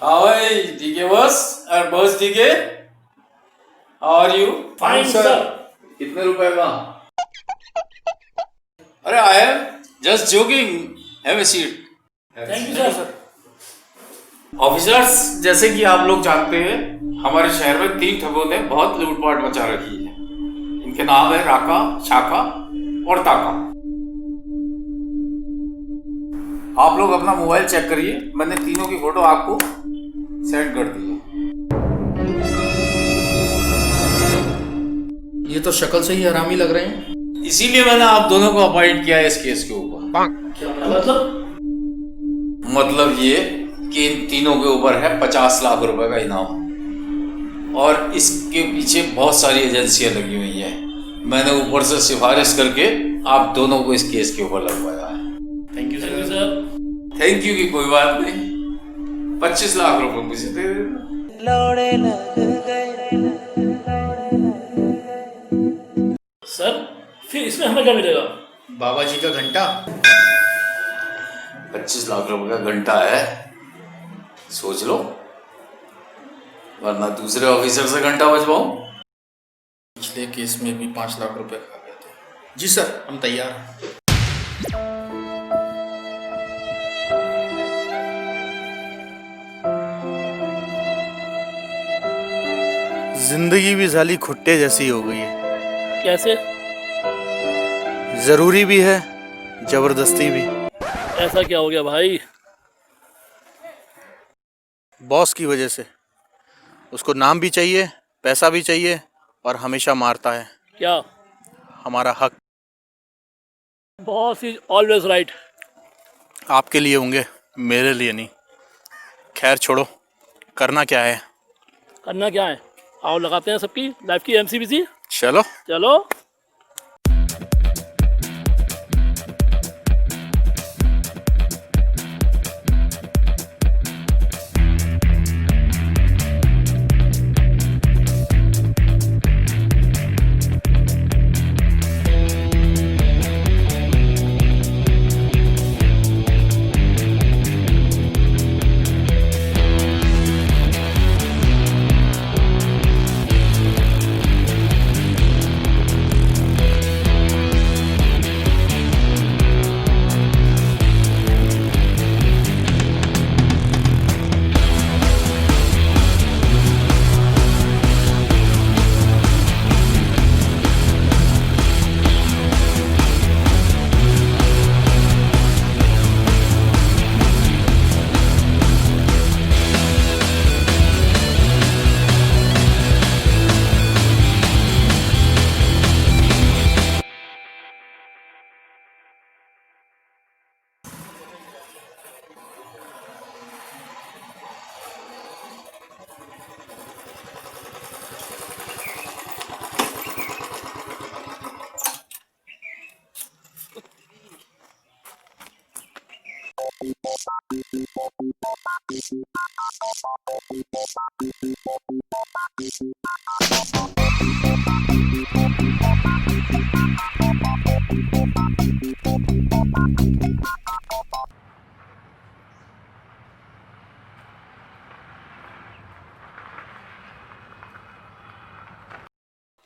हाँ भाई ठीक है बस। और बस ठीक है। How are you? Fine sir. कितने रुपए का? अरे I am just joking. Have a seat. Thank you sir. Officers, जैसे कि आप लोग जानते हैं, हमारे शहर में 3 ठगों ने बहुत लूटपाट मचा रखी है। इनके नाम है राका, शाका और ताका। आप लोग अपना मोबाइल चेक करिए, मैंने तीनों की फोटो आपको सेंड कर दी है। ये तो शक्ल से ही हरामी लग रहे हैं। इसीलिए मैंने आप दोनों को अपॉइंट किया है इस केस के ऊपर। क्या मतलब? मतलब ये कि इन तीनों के ऊपर है 50 लाख रुपए का इनाम, और इसके पीछे बहुत सारी एजेंसियां लगी हुई हैं। मैंने ऊपर से सिफारिश करके आप दोनों को इस केस के ऊपर लगवाया है। Thank you sir. Thank you की कोई बात नहीं। 25 लाख रुपए मुझे दे देना। सर फिर इसमें हमें क्या मिलेगा? बाबा जी का घंटा। 25 लाख रुपए का घंटा है, सोच लो, वरना दूसरे ऑफिसर से घंटा बचवाऊं। पिछले केस में भी 5 लाख रुपए खा गए थे। जी सर, हम तैयार हैं। जिंदगी भी साली खुट्टे जैसी हो गई है। कैसे? जरूरी भी है, जबरदस्ती भी। ऐसा क्या हो गया भाई? बॉस की वजह से। उसको नाम भी चाहिए, पैसा भी चाहिए, और हमेशा मारता है। क्या? हमारा हक। Boss is always right. आपके लिए होंगे, मेरे लिए नहीं। खैर छोड़ो, करना क्या है? करना क्या है? आओ लगाते हैं सबकी लाइफ की एमसीबीसी। चलो। चलो।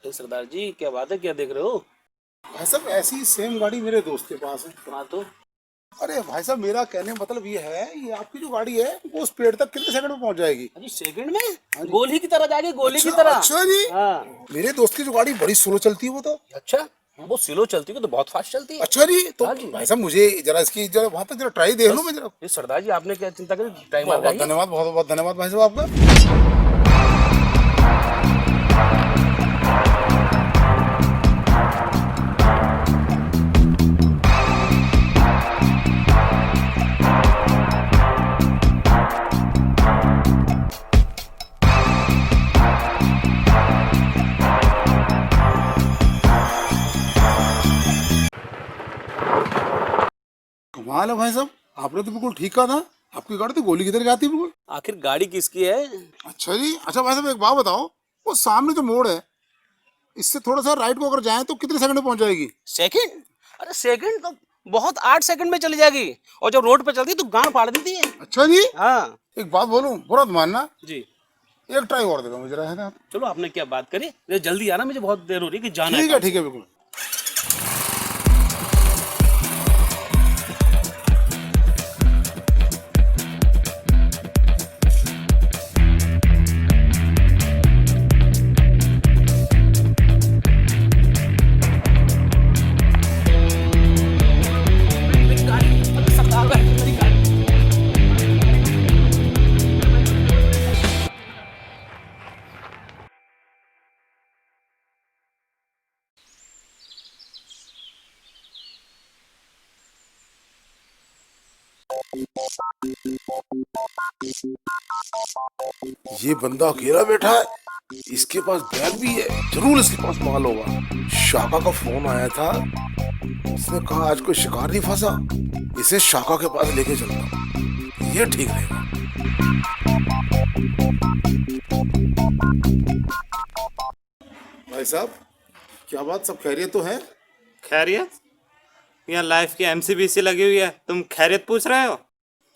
सरदार जी क्या बात है, क्या देख रहे हो? भाई साहब ऐसी सेम गाड़ी मेरे दोस्त के पास है। हाँ तो अरे भाई साहब मेरा कहने मतलब ये है, ये आपकी जो गाड़ी है वो उस पेड़ तक कितने सेकंड में पहुंच जाएगी? अभी सेकंड में गोली की तरह जाएगी, गोली की तरह। अच्छा जी। हाँ। मेरे दोस्त की जो गाड़ी बड़ी स्लो चलती है वो तो। अच्छा, वो स्लो चलती है तो बहुत फास्ट चलती है। अच्छा जी, तो हाँ जी। भाई साहब मुझे जरा इसकी जरा वहां तक जरा ट्राई देख लो मैं जरा। ये सरदार जी आपने क्या चिंता करी, टाइम बहुत आ बहुत गया। धन्यवाद, बहुत बहुत धन्यवाद भाई साहब आपका। कमाल है भाई साहब, आपने तो बिल्कुल ठीक कहा था। आपकी गाड़ी तो गोली की तरह जाती है बिल्कुल। आखिर गाड़ी किसकी है? अच्छा जी। अच्छा भाई साहब एक बात बताओ, वो सामने जो मोड़ है इससे थोड़ा सा राइट को अगर जाए तो कितने सेकंड में पहुंच जाएगी? सेकंड? अरे सेकंड तो बहुत 8 सेकंड में चली जाएगी, और जब रोड पे चलती है तो गांड फाड़ देती है। अच्छा जी, हाँ एक बात बोलूं, बुरा मत मानना, जी। एक ट्राई और देगा मुझे रहना। चलो आपने क्या बात करी, जल्दी आना, मुझे बहुत देर हो रही है कि जाना ठीक है ठीक है, बिल्कुल। ये बंदा अकेला बैठा है, इसके पास बैग भी है, जरूर इसके पास माल होगा। शाका का फोन आया था, उसने कहा आज कोई शिकार नहीं फंसा, इसे शाका के पास लेके चलता हूं, ये ठीक रहेगा। भाई साहब, क्या बात, सब खैरियत तो है? खैरियत? यहाँ लाइफ की एमसीबीसी लगी हुई है, तुम खैरियत पूछ रहे हो?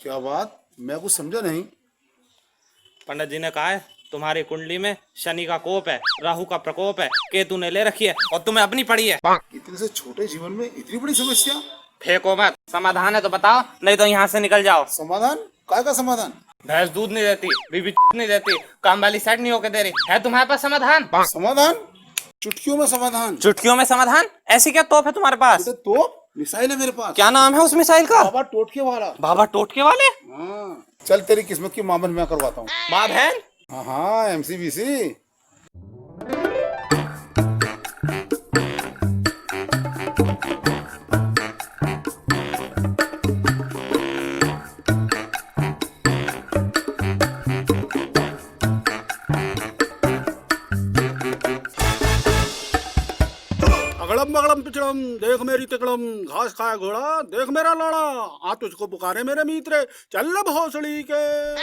क्या बात, मैं कुछ समझा नहीं। पंडित जी ने कहा है तुम्हारी कुंडली में शनि का कोप है, राहु का प्रकोप है, केतु ने ले रखी है और तुम्हें अपनी पड़ी है। इतने से छोटे जीवन में इतनी बड़ी समस्या। फेंको मत, समाधान है तो बताओ, नहीं तो यहाँ से निकल जाओ। समाधान? काय का समाधान? भैंस दूध नहीं देती, बीबी नहीं देती, काम वाली सेट नहीं होके दे रही, है तुम्हारे पास समाधान? समाधान? चुटकियों में समाधान? चुटकियों में समाधान? ऐसी क्या तोप है तुम्हारे पास? तो मिसाइल है मेरे पास। क्या नाम है उस मिसाइल का? बाबा टोटके वाला। बाबा टोटके वाले? हाँ, चल तेरी किस्मत की मां बहन मैं करवाता हूँ। माँ बहन? हाँ हाँ, एमसीबीसी। अगड़म बगड़म पिछड़म देख मेरी तिकड़म, घास खाया घोड़ा देख मेरा लोड़ा, आ तुझको पुकारे मेरे मित्र, चल भोसड़ी के।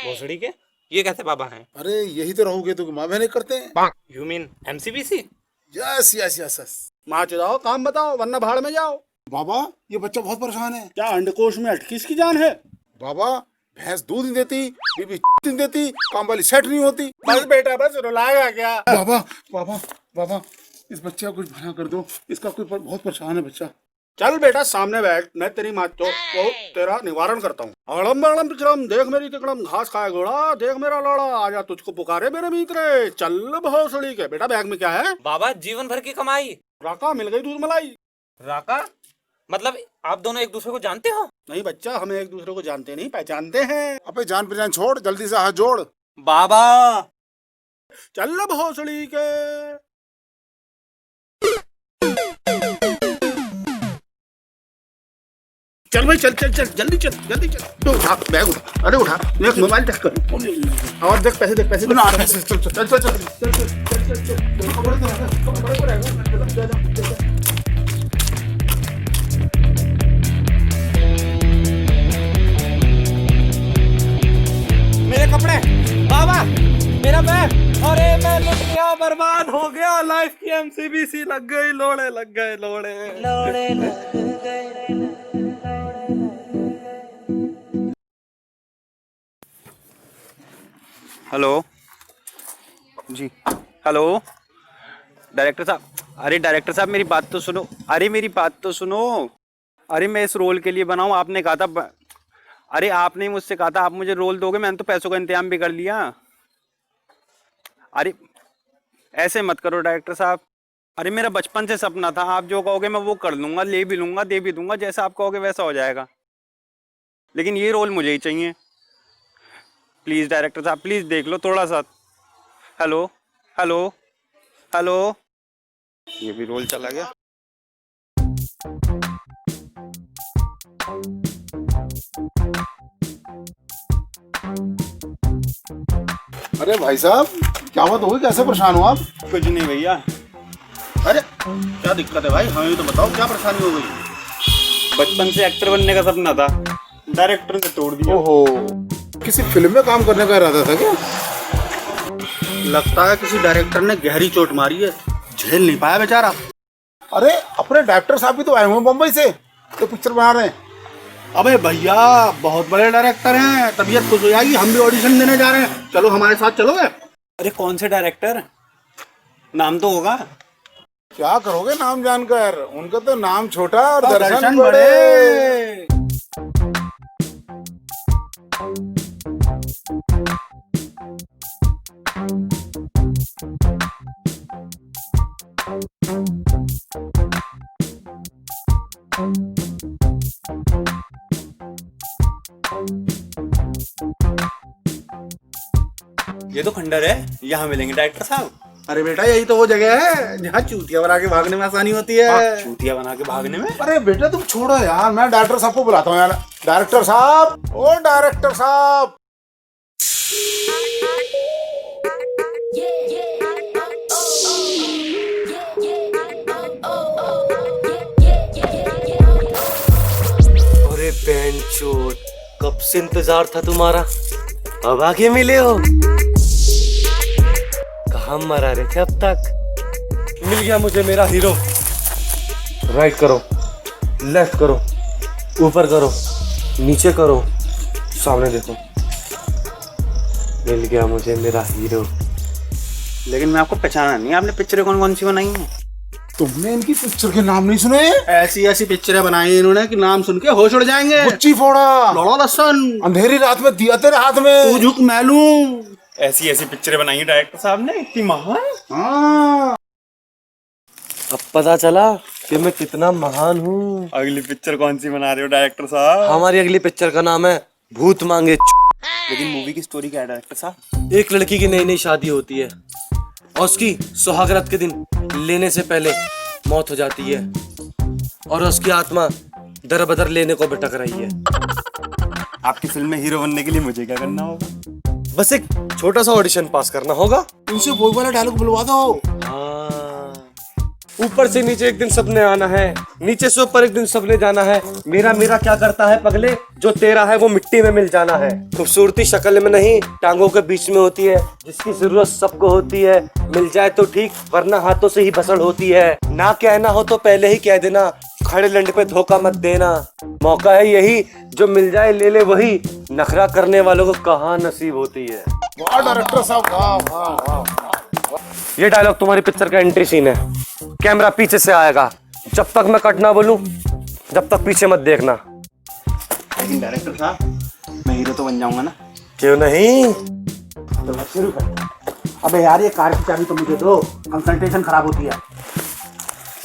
भोसड़ी के? ये कैसे बाबा हैं? अरे यही तो रहोगे तो माँ बहन करते हैं। You mean MCBC? Yes yes yes yes. माच जाओ, काम बताओ, वरना भाड़ में जाओ। बाबा ये बच्चा बहुत परेशान है। क्या अंडकोश में अटकी इसकी जान है? बाबा भैंस दूध नहीं देती, बीबी नहीं देती, काम वाली सेट नहीं होती। बस बेटा बस, रुलाएगा क्या? बाबा बाबा बाबा, इस बच्चे का कुछ भला कर दो, इसका कोई बहुत परेशान है बच्चा। चल बेटा सामने बैठ, मैं तेरी माँ तो तेरा निवारण करता हूँ। अगड़म बगड़म पिछड़म देख मेरी तिकड़म, घास खाया घोड़ा देख मेरा लोड़ा, आजा तुझको पुकारे मेरे मित्र, चल भोसड़ी के। बेटा बैग में क्या है? बाबा जीवन भर की कमाई। राका मिल गई दूध मलाई। राका? मतलब आप दोनों एक दूसरे को जानते हो? नहीं बच्चा, हमें एक दूसरे को जानते नहीं, पहचानते हैं। अबे जान पहचान छोड़, जल्दी से हाथ जोड़। बाबा चल भोसड़ी के। चल भाई चल चल चल, जल्दी चल जल्दी चल। तो उठा बैग, उठा, अरे उठा, देख मोबाइल चेक कर, और देख पैसे, देख पैसे। चल चल चल चल चल चल। मेरे कपड़े, बाबा मेरा बैग, अरे मैं लुट गया, बर्बाद हो गया, लाइफ की एमसीबीसी लग गई, लोड़े लग गए, लोड़े लोड़े लग गए। हेलो जी, हेलो डायरेक्टर साहब। अरे डायरेक्टर साहब मेरी बात तो सुनो, अरे मेरी बात तो सुनो। अरे मैं इस रोल के लिए बनाऊं, आपने कहा था, अरे आपने ही मुझसे कहा था आप मुझे रोल दोगे, मैंने तो पैसों का इंतजाम भी कर लिया। अरे ऐसे मत करो डायरेक्टर साहब, अरे मेरा बचपन से सपना था, आप जो कहोगे मैं वो कर लूंगा, ले भी लूंगा, दे भी दूंगा, जैसा आप कहोगे वैसा हो जाएगा, लेकिन ये रोल मुझे ही चाहिए। प्लीज़ डायरेक्टर साहब प्लीज़ देख लो थोड़ा सा। हेलो हेलो हेलो, ये भी रोल चला गया। अरे भाई साहब, क्या बात हो गई, कैसे परेशान हो आप? कुछ नहीं भैया। अरे क्या दिक्कत है भाई, हमें तो बताओ क्या परेशानी हो गई? बचपन से एक्टर बनने का सपना था, डायरेक्टर ने तोड़ दिया। ओहो, किसी फिल्म में काम करने का इरादा था क्या? लगता है किसी डायरेक्टर ने गहरी चोट मारी है, झेल नहीं पाया बेचारा। अरे अपने डायरेक्टर साहब भी तो आए हुए मुंबई से, तो पिक्चर बना रहे हैं। अबे भैया बहुत बड़े डायरेक्टर हैं, तबीयत खुश हो जाएगी, हम भी ऑडिशन देने जा रहे हैं, चलो हमारे साथ चलोगे? अरे कौन से डायरेक्टर, नाम तो होगा। क्या करोगे नाम जानकर, उनका तो नाम छोटा और दर्शन दर्शन बड़े। बड़े। ये तो खंडर है, यहाँ मिलेंगे डायरेक्टर साहब। अरे बेटा यही तो वो जगह है जहाँ चूतिया बना के भागने में आसानी होती है। चूतिया बना के भागने में। अरे बेटा तुम छोड़ो यार, मैं डायरेक्टर साहब को बुलाता हूँ यार। डायरेक्टर साहब, ओ डायरेक्टर साहब। अरे बेंचोद, कब से इंतजार था तुम्हारा, अब आगे मिले हो। कहाँ मरा रहे थे अब तक। मिल गया मुझे मेरा हीरो। राइट करो, लेफ्ट करो, ऊपर करो, नीचे करो, सामने देखो। मिल गया मुझे मेरा हीरो। लेकिन मैं आपको पहचाना नहीं, आपने पिक्चरें कौन कौन सी बनाई हैं? तुमने इनकी पिक्चर के नाम नहीं सुने? ऐसी ऐसी पिक्चरें बनाई इन्होंने कि नाम सुन के होश उड़ जाएंगे। गुच्ची फोड़ा, लौड़ा लसन, अंधेरी रात में दिया तेरे हाथ में, तू झुक मैलूम। ऐसी ऐसी पिक्चरें बनाई हैं डायरेक्टर साहब ने, इतनी महान। हाँ अब पता चला कि मैं कितना महान हूँ। अगली पिक्चर कौन सी बना रहे हो डायरेक्टर साहब? हमारी अगली पिक्चर का नाम है भूत मांगे। लेकिन मूवी की स्टोरी क्या है डायरेक्टर साहब? एक लड़की की नई नई शादी होती है और उसकी सुहागरात के दिन लेने से पहले मौत हो जाती है और उसकी आत्मा दर बदर लेने को भटक रही है। आपकी फिल्म में हीरो बनने के लिए मुझे क्या करना होगा? बस एक छोटा सा ऑडिशन पास करना होगा। इनसे वो वाला डायलॉग बुलवा दो। हाँ। ऊपर से नीचे एक दिन सबने आना है, नीचे से ऊपर एक दिन सबने जाना है। मेरा मेरा क्या करता है पगले, जो तेरा है वो मिट्टी में मिल जाना है। खूबसूरती शक्ल में नहीं, टांगों के बीच में होती है। जिसकी जरूरत सबको होती है, मिल जाए तो ठीक, वरना हाथों से ही बसड़ होती है। ना कहना हो तो पहले ही कह देना, खड़े लंड पे धोखा मत देना। मौका है यही, जो मिल जाए ले ले वही, नखरा करने वालों को कहाँ नसीब होती है। वाह डायरेक्टर साहब, वाह वाह वाह। ये डायलॉग तुम्हारी पिक्चर का एंट्री सीन है। कैमरा पीछे से आएगा, जब तक मैं कट ना बोलूं जब तक पीछे मत देखना। लेकिन डायरेक्टर साहब मैं हीरो तो बन जाऊंगा ना? क्यों नहीं? तो शुरू कर। अबे यार ये कार की चाबी तो मुझे दो, कंसंट्रेशन खराब होती है।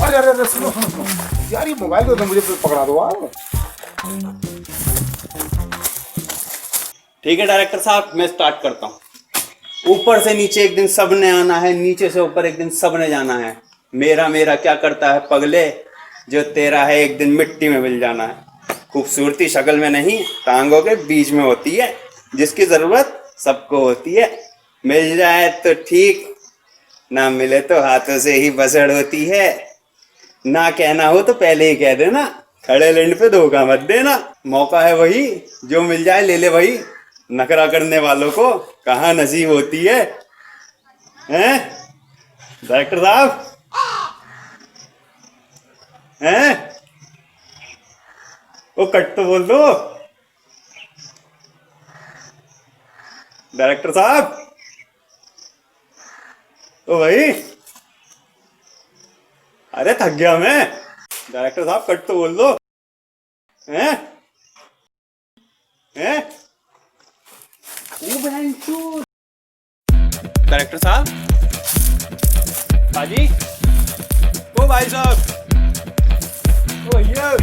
अरे अरे अरे सुनो सुनो सुनो यार, ये मोबाइल को तो मुझे पकड़ा दो आप। ठीक है डायरेक्टर साहब, मैं स्टार्ट करता हूँ। ऊपर से नीचे एक दिन सबने आना है, नीचे से ऊपर एक दिन सबने जाना है। मेरा मेरा क्या करता है पगले, जो तेरा है एक दिन मिट्टी में मिल जाना है। खूबसूरती शक्ल में नहीं, टांगों के बीच में होती है। जिसकी जरूरत सबको होती है, मिल जाए तो ठीक, ना मिले तो हाथों से ही बसड़ होती है। ना कहना हो तो पहले ही कह देना, खड़े लैंड पे धोखा मत देना। मौका है वही, जो मिल जाए ले ले वही, नखरा करने वालों को कहाँ नसीब होती है। हैं डायरेक्टर साहब? हैं? वो कट तो बोल दो डायरेक्टर साहब। ओ भाई, अरे थक गया मैं। डायरेक्टर साहब कट तो बोल दो। हैं? हैं? डायरेक्टर साहब, बाजी, ओ भाई साहब, ओ भैया।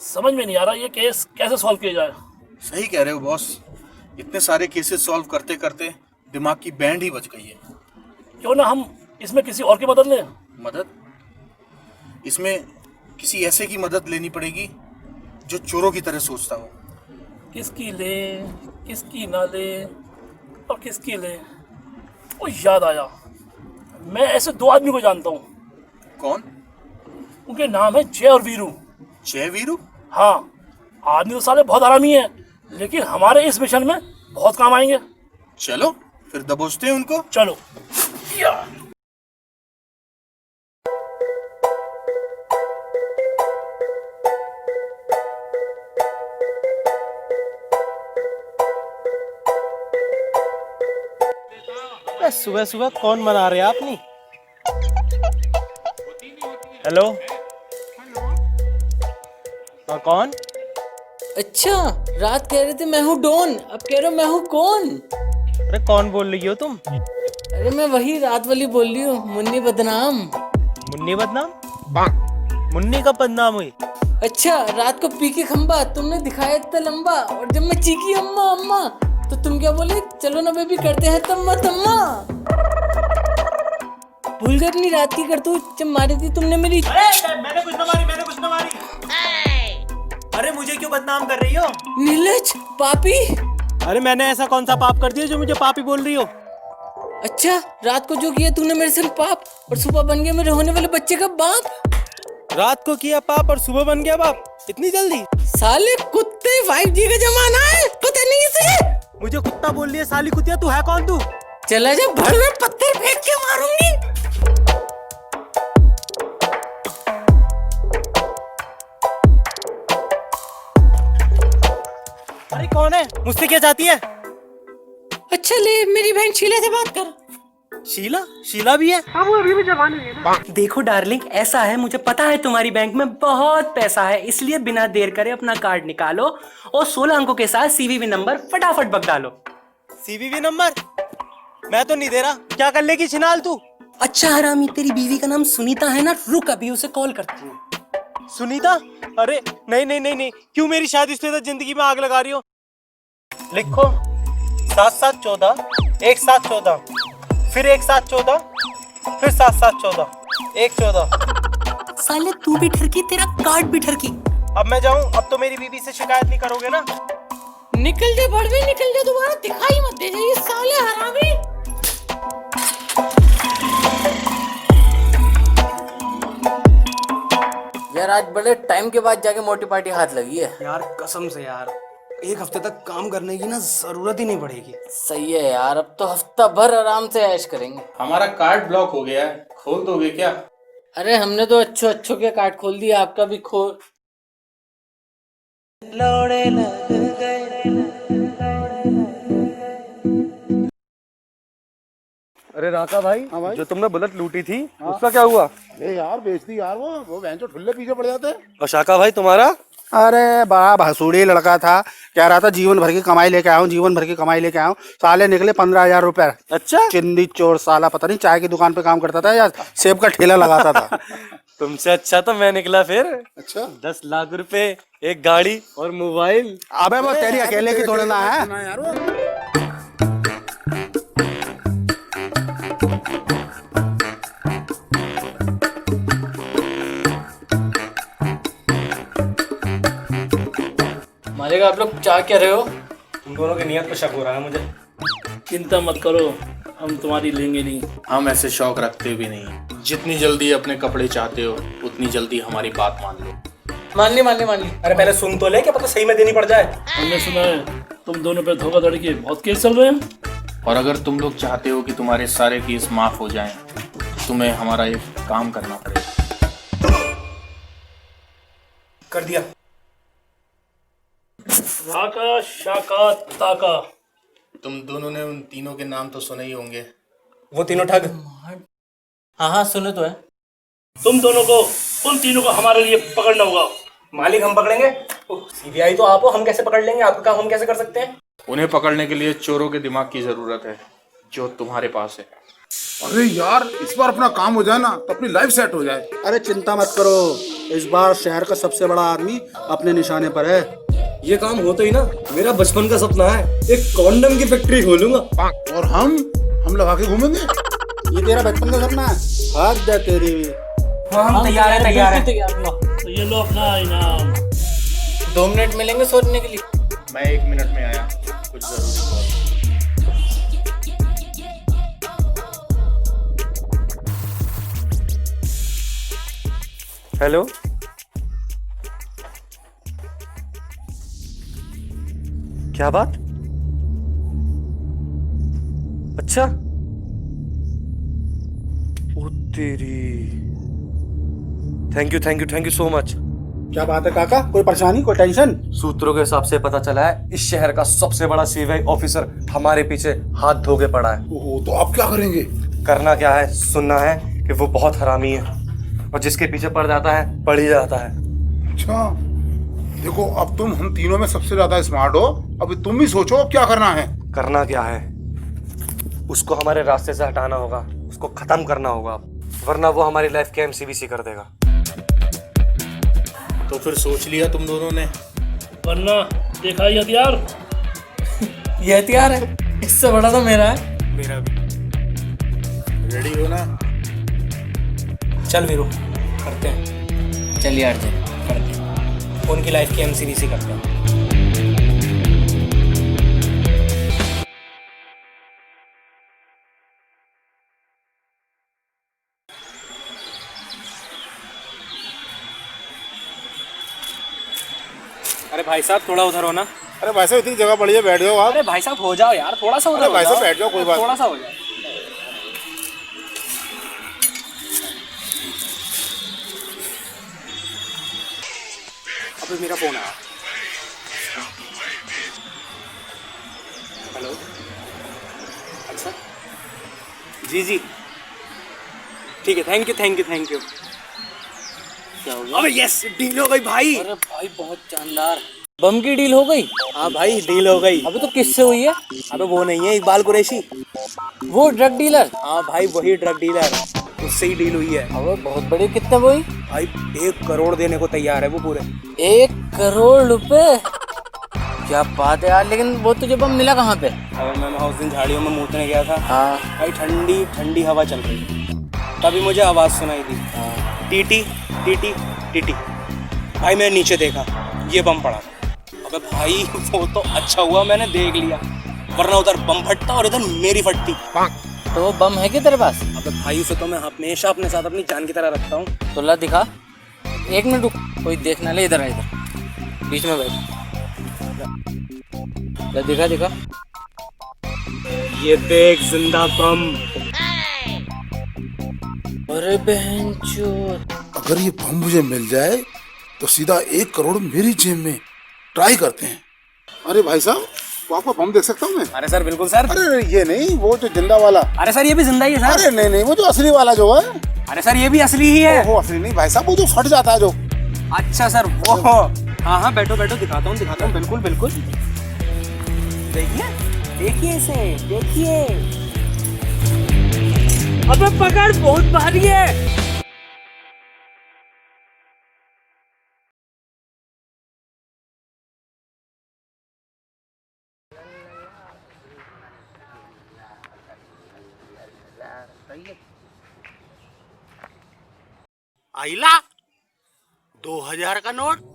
समझ में नहीं आ रहा ये केस कैसे सॉल्व किया जाए। सही कह रहे हो बॉस, इतने सारे केसेस सॉल्व करते करते दिमाग की बैंड ही बज गई है। क्यों ना हम इसमें किसी और की मदद लें। मदद? इसमें किसी ऐसे की मदद लेनी पड़ेगी जो चोरों की तरह सोचता हो। किसकी ले, किसकी ना ले और किसकी ले। वो याद आया, मैं ऐसे 2 आदमी को जानता हूँ। कौन? उनके नाम है जय और वीरू। जय वीरू? हाँ, आदमी तो साले बहुत हरामी है, लेकिन हमारे इस मिशन में बहुत काम आएंगे। चलो फिर दबोचते हैं उनको। चलो। या। सुबह सुबह कौन मना रहे हैं आपनी? हेलो, हाँ कौन? अच्छा, रात कह रहे थे मैं हूँ डॉन, अब कह रहे हो मैं हूँ कौन? अरे कौन बोल रही हो तुम? अरे मैं वही रात वाली बोल रही हूँ, मुन्नी बदनाम। मुन्नी बदनाम? मुन्नी का बदनाम हुई? अच्छा, रात को पी के खंबा तुमने दिखाया इतना लंबा, और जब मैं चीखी अम्मा अम्मा तो तुम क्या बोले? चलो ना बेबी करते हैं तम्मा तम्मा। भूल गए अपनी रात की करतूत जब मारी थी तुमने मेरी। मैंने कुछ ना मारी। अरे मुझे क्यों बदनाम कर रही हो? नीलज, पापी। अरे मैंने ऐसा कौन सा पाप कर दिया जो मुझे पापी बोल रही हो? अच्छा, रात को जो किया तूने मेरे संग पाप, और सुबह बन गया मेरे होने वाले बच्चे का बाप। रात को किया पाप और सुबह बन गया बाप? इतनी जल्दी? साले कुत्ते, 5G का जमाना है, पता नहीं इसे। मुझे कुत्ता बोल रही है साली कुतिया, तू है कौन तू? चला जा, भड़ में पत्थर फेंक के मारूंगी। अरे कौन है? मुझसे क्या चाहती है? अच्छा ले, मेरी बहन शीला से बात कर। शीला? शीला भी है? हाँ, वो अभी भी जवान है ना। देखो डार्लिंग, ऐसा है, मुझे पता है तुम्हारी बैंक में बहुत पैसा है, इसलिए बिना देर करे अपना कार्ड निकालो और 16 अंकों के साथ सीवीवी नंबर फटाफट बक डालो। CVV number? मैं तो नहीं दे रहा। क्या कर लेगी छिनाल तू? अच्छा हरामी, तेरी बीवी का नाम सुनीता है ना? रुक, अभी उसे कॉल करती हूँ। सुनीता? अरे नहीं, क्यों मेरी शादीशुदा जिंदगी में आग लगा रही हो? लिखो 7-7-14, 1-7-14, फिर 1-7-14, फिर 7-7-14, 1-14। साले तू भी ठरकी, तेरा कार्ड भी ठरकी। अब मैं जाऊं? अब तो मेरी बीवी से शिकायत नहीं करोगे ना? निकल जा भड़वे, निकल जा, दोबारा दिखाई मत दे जाइए साले हरामी। यार आज बड़े टाइम के बाद जाके मोटी पार्टी हाथ लगी है। यार कसम से यार, एक हफ्ते तक काम करने की ना जरूरत ही नहीं पड़ेगी। सही है यार, अब तो हफ्ता भर आराम से ऐश करेंगे। हमारा कार्ड ब्लॉक हो गया है, खोल दोगे क्या? अरे हमने तो अच्छो के कार्ड खोल दिया, आपका भी खोल। अरे राका भाई, हाँ भाई, जो तुमने बुलेट लूटी थी उसका क्या हुआ? ए यार बेच दी यार, वो बहन जो ठुल्ले पीछे पड़ जाते। और शाका भाई तुम्हारा? अरे बड़ा भसूड़ी लड़का था, कह रहा था जीवन भर की कमाई लेके आया हूँ, जीवन भर की कमाई लेके आया हूँ। साले निकले 15,000 रुपए। अच्छा, चिंदी चोर साला, पता नहीं चाय की दुकान पे काम करता था या सेब का ठेला लगाता था। तुमसे अच्छा तो मैं निकला फिर। अच्छा, 10 लाख रुपए, एक गाड़ी और मोबाइल। अबे वो तेरी अकेले की थोड़ी ना है। मालिक आप लोग चाह क्या रहे हो? तुम दोनों की नियत पे शक हो रहा है मुझे। चिंता मत करो, हम तुम्हारी लेंगे नहीं। हम ऐसे शौक रखते भी नहीं। जितनी जल्दी अपने कपड़े चाहते हो उतनी जल्दी हमारी बात मान लो। मान ली। अरे पहले सुन तो ले, क्या पता सही में देनी पड़ जाए। हमने सुना है तुम दोनों पे धोखाधड़ी के बहुत केस चल रहे हैं। और अगर तुम लोग चाहते हो कि तुम्हारे सारे केस माफ हो जाएं, तुम्हें हमारा एक काम करना पड़ेगा। कर दिया। राका, शाका, ताका। तुम दोनों ने उन तीनों के नाम तो सुने ही होंगे। वो तीनों ठग। हाँ सुने तो है। तुम दोनों को, उन तीनों को हमारे लिए पकड़ना होगा। मालिक हम पकड़ेंगे? सीबीआई तो आप हो, हम कैसे पकड़ लेंगे? आपका काम हम कैसे कर सकते हैं? उन्हें पकड़ने के लिए चोरों के दिमाग की जरूरत है, जो तुम्हारे पास है। अरे यार, इस बार अपना काम हो जाए ना तो अपनी लाइफ सेट हो जाए। अरे चिंता मत करो, इस बार शहर का सबसे बड़ा आदमी अपने निशाने पर है। ये काम होता ही ना, मेरा बचपन का सपना है, एक कॉन्डम की फैक्ट्री खोलूंगा। और हम लगा के घूमेंगे। ये तेरा बचपन का सपना है? हद है तेरी। हाँ हम तैयार हैं, तैयार हैं। तो ये लो अपना इनाम। 2 मिनट मिलेंगे सोचने के लिए। मैं 1 मिनट में आया, कुछ जरूरी बात। हेलो, क्या बात? अच्छा, ओ तेरी, थैंक यू सो मच। क्या बात है काका, कोई परेशानी, कोई टेंशन? सूत्रों के हिसाब से पता चला है इस शहर का सबसे बड़ा सीबीआई ऑफिसर हमारे पीछे हाथ धो के पड़ा है। ओहो, तो आप क्या करेंगे? करना क्या है, सुनना है कि वो बहुत हरामी है और जिसके पीछे पड़ जाता है पड़ ही जाता है। अच्छा, देखो अब तुम हम तीनों में सबसे ज्यादा स्मार्ट हो, अभी तुम ही सोचो अब क्या करना है। करना क्या है, उसको हमारे रास्ते से हटाना होगा, उसको खत्म करना होगा, वरना वो हमारी लाइफ के एमसीबीसी कर देगा। तो फिर सोच लिया तुम दोनों ने? वरना देखा ये हथियार, ये हथियार है, इससे बड़ा तो मेरा है। मेरा भी। रेडी हो ना? चल वीरू, करते हैं। चलिए यार जी। करते हैं, उनकी लाइफ की एमसीबीसी करते हैं। अरे भाई साहब थोड़ा उधर हो ना। अरे भाई साहब इतनी जगह पड़ी है, बैठ जाओ आप। अरे भाई साहब हो जाओ यार, थोड़ा सा उधर अरे भाई हो साहब बैठ जाओ, कोई बात थोड़ा सा हो जाओ। अबे मेरा फोन आया। हेलो, अच्छा जी जी ठीक है, थैंक यू। क्या हो गया? अबे यस, डील हो गई भाई। अरे भाई बहुत शानदार, बम की डील हो गई। हाँ भाई डील हो गई। अबे तो किससे हुई है? अबे वो नहीं है इकबाल कुरैशी। वो ड्रग डीलर? हाँ भाई वही ड्रग डीलर, उससे ही डील हुई है। अबे बहुत बड़ी, कितने हुई? भाई 1 करोड़ देने को तैयार है वो पूरे। 1 करोड़ रुपए? क्या बात है यार, लेकिन वो तुझे बम मिला कहाँ पे? अबे मैं उस दिन झाड़ियों में मूतने गया था। हाँ भाई ठंडी ठंडी हवा चल रही थी, तभी मुझे आवाज़ सुनाई दी, टीटी टीटी टीटी। भाई मैंने नीचे देखा, ये बम पड़ा था। अबे भाई वो तो अच्छा हुआ मैंने देख लिया, वरना उधर बम फटता और इधर मेरी फटती। तो वो बम है क्या तेरे पास? अबे भाई उसे तो मैं हमेशा अपने साथ अपनी जान की तरह रखता हूँ। तो ला दिखा। 1 मिनट रुक, कोई देखना ले, इधर आ, इधर बीच में बैठ। ला दिखा। ये देख जिंदा बम। अरे बहनचोद, अगर ये बम मुझे मिल जाए तो सीधा 1 करोड़ मेरी जेब में। ट्राई करते हैं। अरे भाई साहब, वो आपका बम देख सकता हूँ मैं? अरे सर बिल्कुल सर। अरे ये नहीं, वो जो जिंदा वाला। अरे सर ये भी जिंदा ही है सर। अरे नहीं, वो जो असली वाला जो है। अरे सर ये भी असली ही है। वो असली नहीं भाई साहब, वो जो फट जाता है जो। अच्छा सर वो, हाँ बैठो दिखाता हूँ बिल्कुल। देखिए इसे, देखिए। अबे पकड़, बहुत भारी है। आइला 2000 का नोट।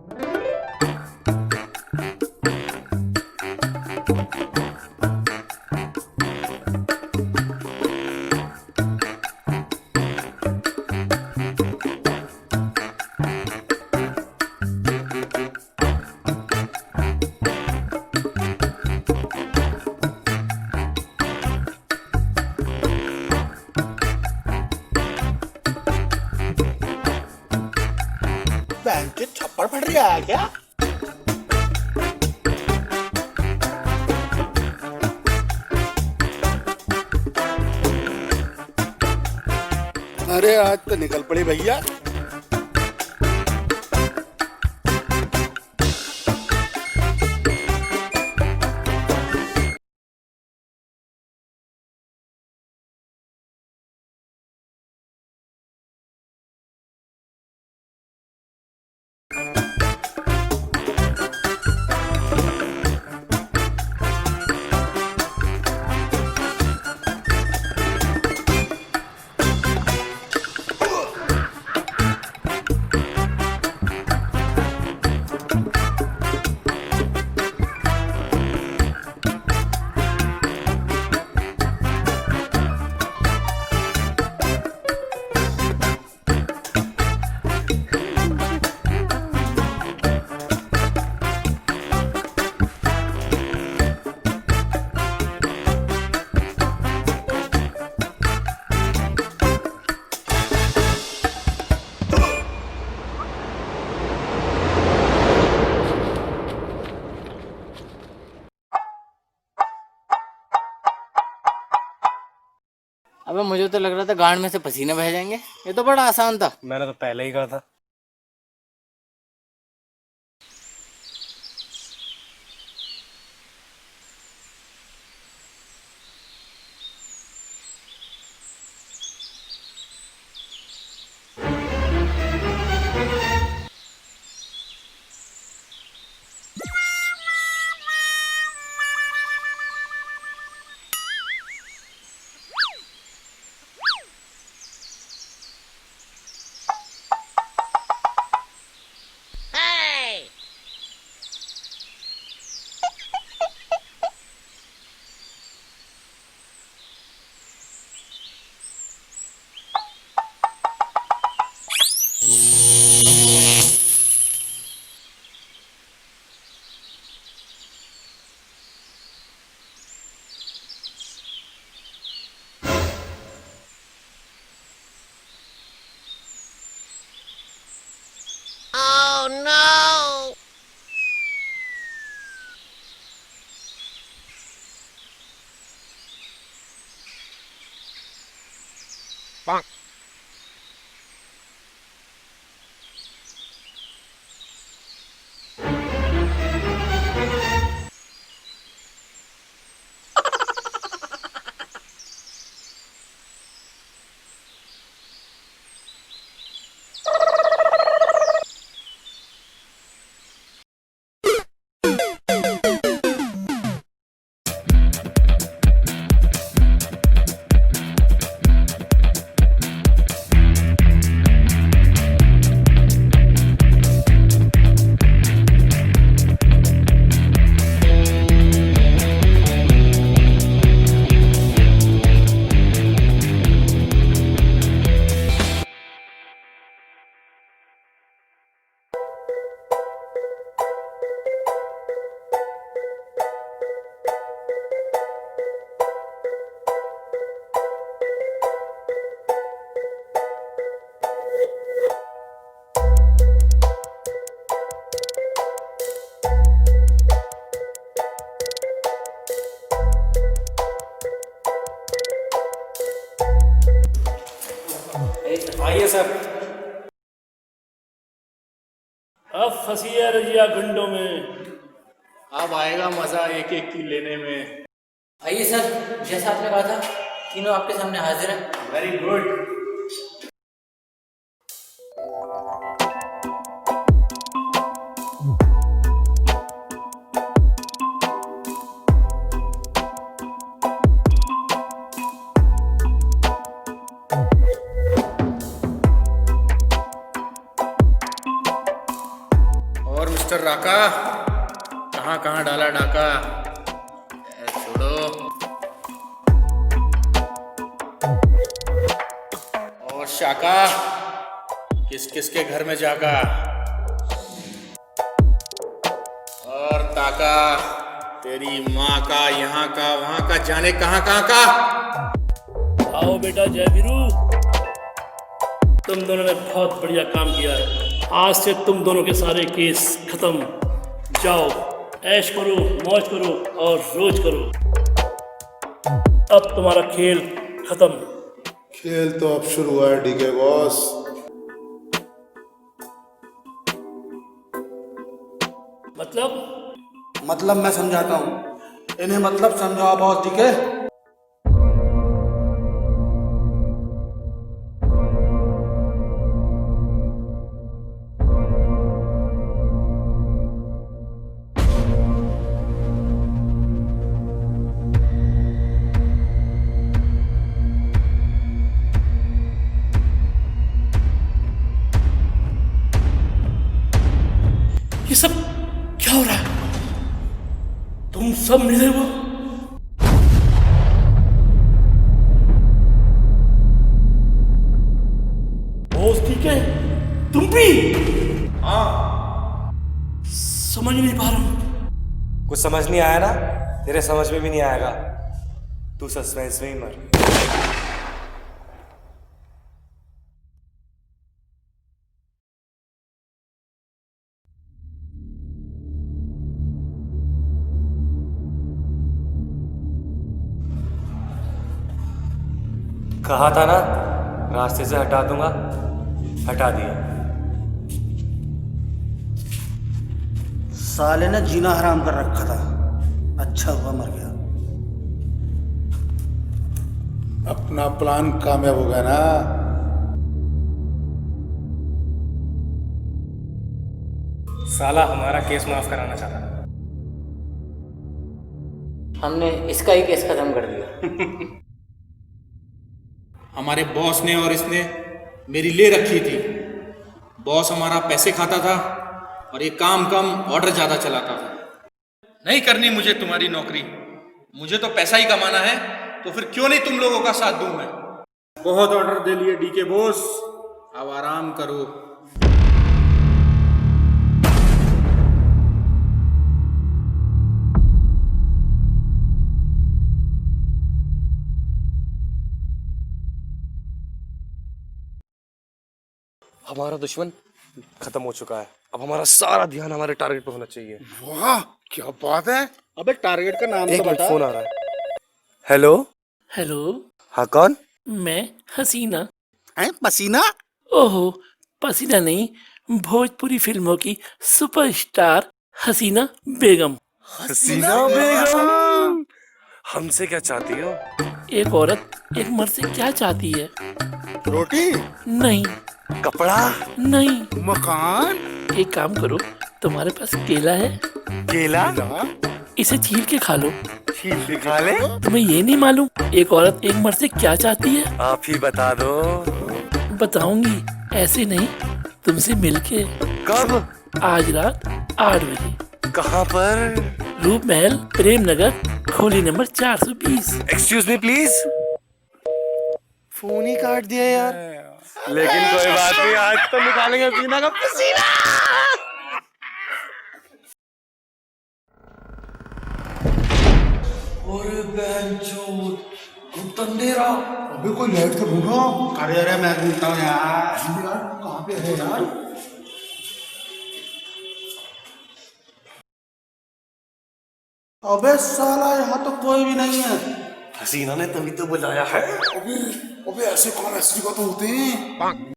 बैंक से थप्पड़ पड़ रहा है क्या? अरे आज तो निकल पड़ी भैया। मुझे तो लग रहा था गांड में से पसीने बह जाएंगे। ये तो बड़ा आसान था। मैंने तो पहले ही कहा था। आइए सर। अब फंसी है रजिया गंडों में। अब आएगा मजा एक एक की लेने में। आइए सर, जैसा आपने कहा था तीनों आपके सामने हाजिर हैं। Very good. और मिस्टर राका, कहाँ कहाँ डाला डाका? छोड़ो। और शाका, किस किस के घर में जाका? और ताका, तेरी माँ का, यहाँ का, वहाँ का, जाने कहाँ कहाँ का? आओ बेटा जय वीरू, तुम दोनों ने बहुत बढ़िया काम किया है। आज से तुम दोनों के सारे केस खत्म। जाओ ऐश करो, मौज करो और रोज करो। अब तुम्हारा खेल खत्म। खेल तो अब शुरू हुआ है डीके बॉस। मतलब मैं समझाता हूँ, इन्हें मतलब समझाओ बॉस डीके। ये सब क्या हो रहा है? तुम सब मिले हो? बॉस ठीक है? तुम भी? हाँ। समझ नहीं पा रहा हूँ। कुछ समझ नहीं आया ना? तेरे समझ में भी नहीं आएगा। तू सस्पेंस में ही मर। कहा था ना रास्ते से हटा दूंगा, हटा दिया। साले ने जीना हराम कर रखा था, अच्छा हुआ मर गया। अपना प्लान कामयाब हो गया ना। साला हमारा केस माफ कराना चाहता था। हमने इसका ही केस खत्म कर दिया। हमारे बॉस ने और इसने मेरी ले रखी थी। बॉस हमारा पैसे खाता था और ये काम कम ऑर्डर ज्यादा चलाता था। नहीं करनी मुझे तुम्हारी नौकरी, मुझे तो पैसा ही कमाना है, तो फिर क्यों नहीं तुम लोगों का साथ दूं मैं। बहुत ऑर्डर दे लिए डीके बॉस, अब आराम करो। हमारा दुश्मन खत्म हो चुका है, अब हमारा सारा ध्यान हमारे टारगेट पे होना चाहिए। वाह क्या बात है। अबे टारगेट का नाम एक तो मिनट, बता। फोन आ रहा है। हेलो, हेलो, हाँ कौन? मैं हसीना। हैं पसीना? ओहो, पसीना नहीं, भोजपुरी फिल्मों की सुपरस्टार हसीना बेगम। हसीना बेगम, हमसे क्या चाहती हो? एक औरत एक मर्द से क्या चाहती है? रोटी? नहीं, कपड़ा? नहीं। मकान? एक काम करो, तुम्हारे पास केला है? केला? इसे छील के खा लो। छील के खा ले? तुम्हें ये नहीं मालूम एक औरत एक मर्द से क्या चाहती है? आप ही बता दो। बताऊंगी, ऐसे नहीं, तुमसे मिलके। कब? आज रात 8 बजे। कहाँ पर? रूप महल, प्रेम नगर, खोली number 420। Excuse me please. Phone ही काट दिया यार। लेकिन कोई बात नहीं, आज तो निकालेंगे हसीना का पसीना। अरे बेंचोद, खूब अंधेरा। अबे कोई लाइट तो ढूंढो। अरे अरे मैं ढूंढता हूँ यार। यार कहाँ पे है यार? अबे साला यहाँ तो कोई भी नहीं है। हसीना ने तभी तो बुलाया है। अबे अबे ऐसे कौन ऐसी जगह तो होते हैं।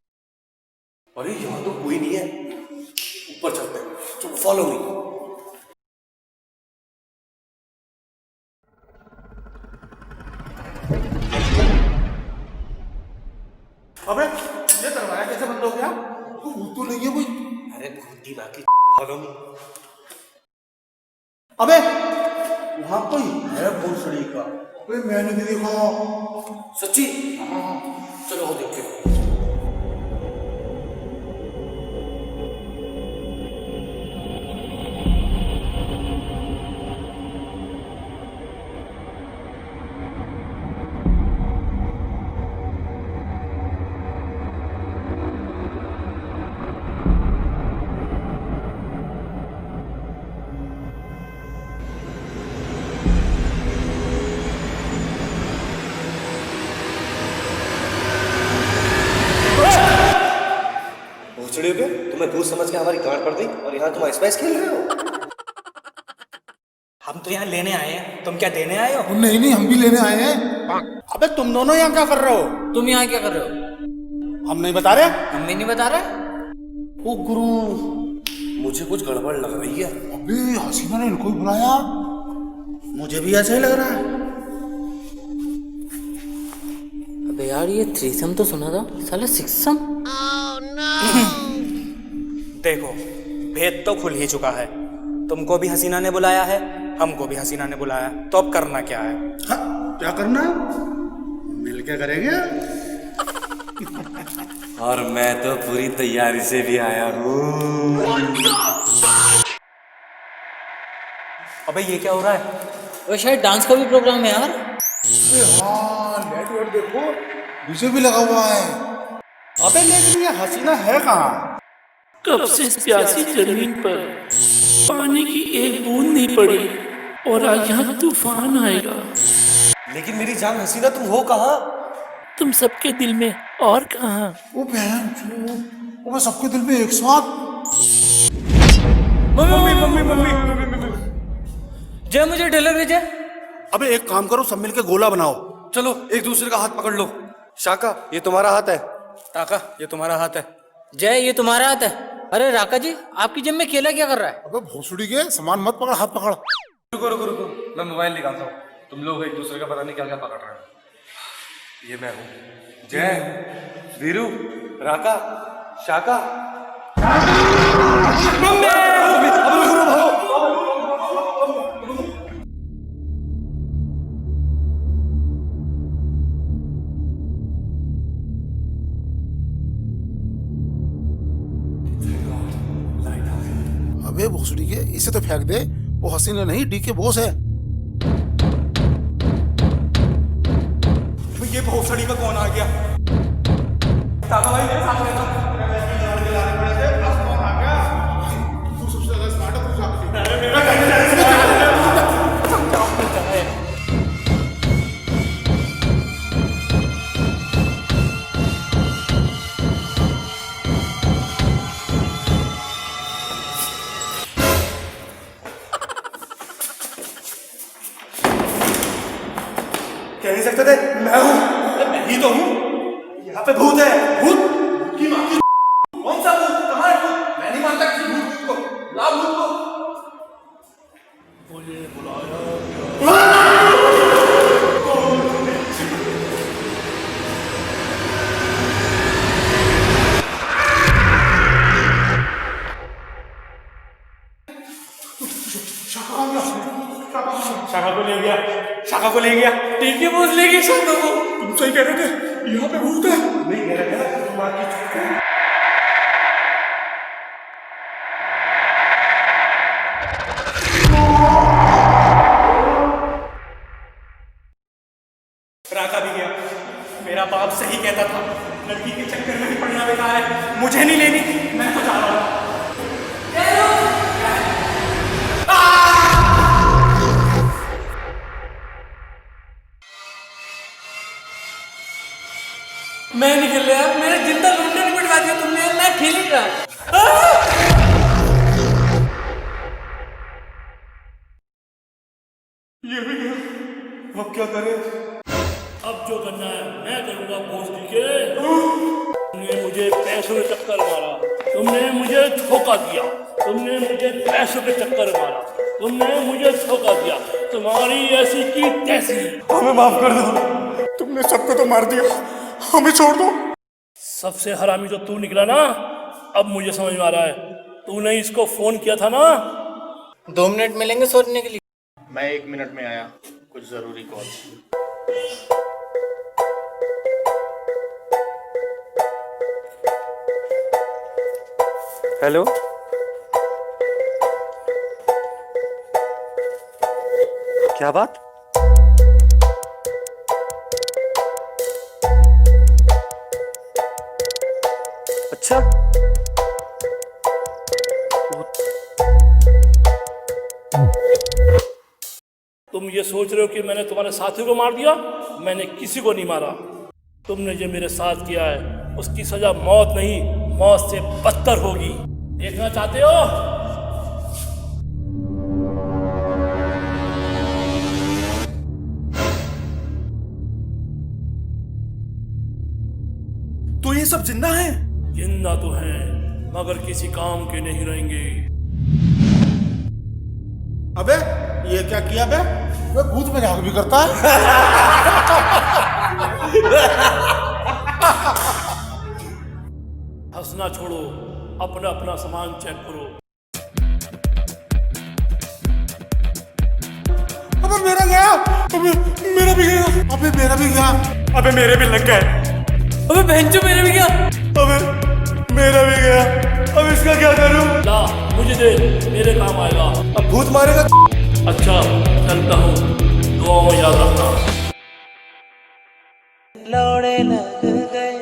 अरे यहाँ तो कोई नहीं है, ऊपर चलते हैं, चलो फॉलो मी। अबे ये दरवाजा कैसे बंद हो गया? भूत तो नहीं है कोई। अरे भूती ना की फॉलो मी। अबे वहाँ कोई है भोसड़ी का। अबे मैंने नहीं देखा। सच्ची? चलो हो देख के। भोसड़ी हो गए? तुम्हें भूत समझ के हमारी गांड पड़ गई और यहाँ तुम आइस पाइस खेल रहे हो? हम तो यहाँ लेने आए हैं, तुम क्या देने आए हो? नहीं नहीं, हम भी लेने आए हैं। अबे तुम दोनों यहाँ क्या कर रहे हो? तुम यहाँ क्या कर रहे हो? हम नहीं बता रहे? हम भी नहीं बता रहे। ओ गुरु, मुझे कुछ गड़बड़ लग रही है। अबे हसीना ने इनको ही बुलाया। मुझे भी ऐसा ही लग रहा है। अबे यार, ये थ्रीसम तो सुना था, साला सिक्सम। देखो, भेद तो खुल ही चुका है। तुमको भी हसीना ने बुलाया है, हमको भी हसीना ने बुलाया, तो अब करना क्या है? हाँ, क्या करना है? मिल के करेंगे। और मैं तो पूरी तैयारी से भी आया हूँ। अबे ये क्या हो रहा है? वो शायद डांस का भी प्रोग्राम है यार। अबे हाँ, लाइट वाइट देखो, डीजे भी लगा हुआ है। अबे लेकिन ये हसीना है कहाँ? कब से प्यासी जमीन पर पानी की एक बूंद नहीं पड़ी और आज यहाँ तूफान आएगा। लेकिन मेरी जान हसीना, तुम हो कहाँ? तुम सबके दिल में और कहाँ? ओ बहन चो, ओ मैं सबके दिल में एक साथ। जय, मुझे टेलर भेजे। अबे एक काम करो, सब मिलके गोला बनाओ। चलो एक दूसरे का हाथ पकड़ लो। शाका, ये तुम्हारा हाथ है। ताका, ये तुम्हारा हाथ है। जय, ये तुम्हारा हाथ है। अरे राका जी, आपकी जेब में केला क्या कर रहा है? अबे भोसड़ी के सामान मत पकड़, हाथ पकड़। रुको रुको रुको, मैं मोबाइल निकालता हूँ। तुम लोग एक दूसरे का पता नहीं क्या क्या पकड़ रहे हो। ये मैं हूँ जय, वीरू, राका, शाका। अबे भोसड़ी के, इसे तो फेंक दे। वो हसीना नहीं, डी के बॉस है। ये भोसड़ी का कौन आ गया? ताका भाई मेरे साथ रहना। कह नहीं सकते थे, मैं हूँ। मैं ही तो हूँ। यहाँ पे भूत है। भूत? कौन सा भूत? कहाँ है भूत? मैं नहीं मानता किसी भूत को। ला भूत को। मुझे बुलाया। शाखा को ले गया। शाखा को ले गया। टीके बोझ लेगी शाका को। तुम सही कह रहे थे, यहाँ पे भूत है। नहीं कह रहे थे, तुम बात की चुप थे। राका भी गया। मेरा बाप सही कहता था, लड़की के चक्कर में पड़ना बेकार है। मुझे नहीं लेनी, मैं तो जा रहा हूँ। मैं नहीं खेल रहा, मेरा जिंदा लूटने नहीं पिटवा दिया तुमने। मैं खेल ही रहा। ये भी गया। अब क्या करें? अब जो करना है मैं करूंगा भोसड़ी के। तुमने मुझे पैसों के चक्कर मारा, तुमने मुझे धोखा दिया, तुमने मुझे पैसों के चक्कर मारा, तुमने मुझे धोखा दिया। तुम्हारी ऐसी की तैसी। हमें माफ कर दो। तुमने सबको तो मार दिया, हमें छोड़ दो। सबसे हरामी तो तू निकला ना। अब मुझे समझ में आ रहा है, तूने इसको फोन किया था ना। 2 मिनट मिलेंगे सोचने के लिए? मैं 1 मिनट में आया, कुछ जरूरी कॉल। हेलो, क्या बात? अच्छा, तुम ये सोच रहे हो कि मैंने तुम्हारे साथी को मार दिया? मैंने किसी को नहीं मारा। तुमने जो मेरे साथ किया है उसकी सजा मौत नहीं, मौत से बदतर होगी। देखना चाहते हो? तो ये सब जिंदा है? जिंदा तो हैं, मगर किसी काम के नहीं रहेंगे। अबे ये क्या किया बे? वे भूत मजाक भी करता है। हंसना छोड़ो, अपना अपना सामान चेक करो। अबे मेरा गया। अबे मेरा भी गया। अबे मेरा भी गया। अबे मेरे भी लग गए। अबे बहनचोद मेरे भी क्या? अबे मेरा भी गया। अब इसका क्या करूं? ला मुझे दे, मेरे काम आएगा। अब भूत मारेगा। अच्छा चलता हूँ, दुआ में याद रखना। लौड़े लग गए।